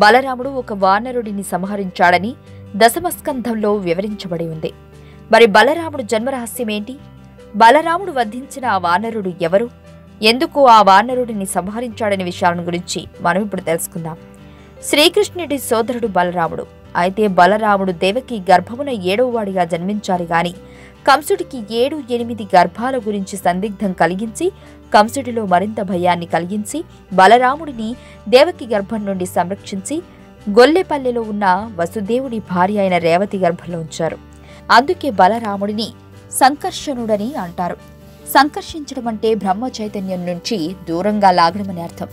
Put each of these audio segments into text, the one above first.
బలరాముడు ఒక వానరుడిని సంహరించాడని దశమస్కంధంలో వివరించబడి ఉంది. మరి బలరాముడు జన్మరహస్యమేంటి? బలరాముడు వధించిన ఆ వానరుడు ఎవరు? ఎందుకు ఆ వానరుడిని సంహరించాడనే విషయాలను గురించి మనం ఇప్పుడు తెలుసుకుందాం. శ్రీకృష్ణుడి సోదరుడు బలరాముడు. అయితే బలరాముడు దేవకి గర్భమున 7వ వాడిగా జన్మించాలి గాని కంసుడికి 7-8 గర్భాల గురించి సందిగ్ధం కలిగించి కంసుడిలో మరింత భయాన్ని కలిగించి బలరాముడిని దేవకి గర్భం నుండి సంరక్షించి గొల్లెపల్లెలో ఉన్న వసుదేవుడి భార్య అయిన రేవతి గర్భంలో ఉంచారు. అందుకే బలరాముడిని సంకర్షణుడని అంటారు. సంకర్షించడం అంటే బ్రహ్మ చైతన్యం నుంచి దూరంగా లాగడమని అర్థం.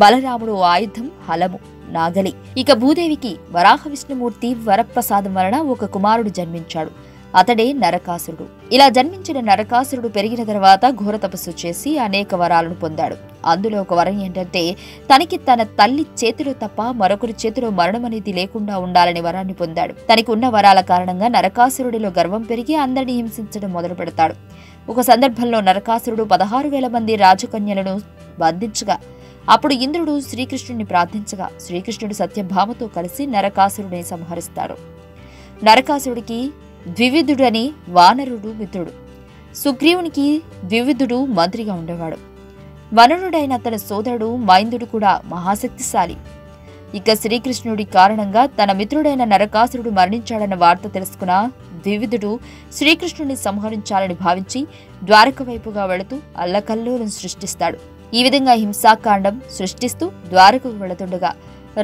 బలరాముడు ఆయుధం హలము, నాగలి. ఇక భూదేవికి వరాహ విష్ణుమూర్తి వరప్రసాదం వలన ఒక కుమారుడు జన్మించాడు. అతడే నరకాసురుడు. ఇలా జన్మించిన నరకాసురుడు పెరిగిన తర్వాత ఘోర తపస్సు చేసి అనేక వరాలను పొందాడు. అందులో ఒక వరం ఏంటంటే తనకి తన తల్లి చేతిలో తప్ప మరొకరి చేతిలో మరణం అనేది లేకుండా ఉండాలని వరాన్ని పొందాడు. తనకి ఉన్న వరాల కారణంగా నరకాసురుడిలో గర్వం పెరిగి అందరినీ హింసించడం మొదలు పెడతాడు. ఒక సందర్భంలో నరకాసురుడు 16,000 మంది రాజకన్యలను బంధించగా అప్పుడు ఇంద్రుడు శ్రీకృష్ణుడిని ప్రార్థించగా శ్రీకృష్ణుడు సత్యభామతో కలిసి నరకాసురుడిని సంహరిస్తాడు. నరకాసురుడికి ద్వివిధుడని వానరుడు మిత్రుడు. సుగ్రీవునికి ద్వివిధుడు మంత్రిగా ఉండేవాడు. వనరుడైన తన సోదరుడు మైందుడు కూడా మహాశక్తిశాలి. ఇక శ్రీకృష్ణుడి కారణంగా తన మిత్రుడైన నరకాసురుడు మరణించాడన్న వార్త తెలుసుకున్న ద్వివిధుడు శ్రీకృష్ణుడిని సంహరించాలని భావించి ద్వారక వైపుగా వెళుతూ అల్లకల్లోలను సృష్టిస్తాడు. ఈ విధంగా హింసాకాండం సృష్టిస్తూ ద్వారకకు వెళుతుండగా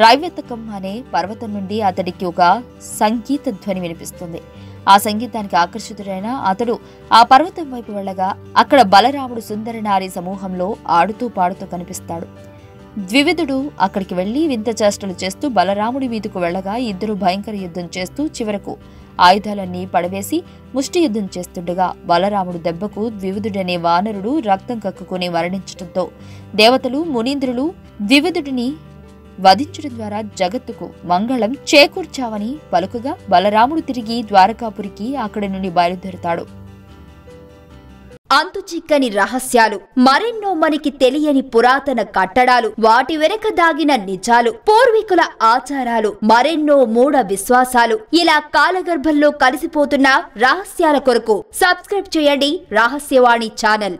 రైవతకం అనే పర్వతం నుండి అతడికి ఒక సంగీత ధ్వని వినిపిస్తుంది. ఆ సంగీతానికి ఆకర్షితుడైన అతడు ఆ పర్వతం వైపు వెళ్లగా అక్కడ బలరాముడు సుందర నారీ సమూహంలో ఆడుతూ పాడుతూ కనిపిస్తాడు. ద్వివిధుడు అక్కడికి వెళ్లి వింత చేష్టలు చేస్తూ బలరాముడి మీదకు వెళ్లగా ఇద్దరు భయంకర యుద్ధం చేస్తూ చివరకు ఆయుధాలన్నీ పడవేసి ముష్టి యుద్ధం చేస్తుండగా బలరాముడు దెబ్బకు ద్వివిధుడనే వానరుడు రక్తం కక్కుకుని మరణించడంతో దేవతలు మునీంద్రులు ద్వివిధుడిని వధించడం ద్వారా జగత్తుకు మంగళం చేకూర్చావని పలుకగా బలరాముడు తిరిగి ద్వారకాపురికి అక్కడి నుండి బయలుదేరుతాడు. అంతుచిక్కని రహస్యాలు, మరెన్నో మనకి తెలియని పురాతన కట్టడాలు, వాటి వెనక దాగిన నిజాలు, పూర్వీకుల ఆచారాలు, మరెన్నో మూఢ విశ్వాసాలు, ఇలా కాలగర్భంలో కలిసిపోతున్న రహస్యాల కొరకు సబ్స్క్రైబ్ చేయండి రహస్యవాణి ఛానల్.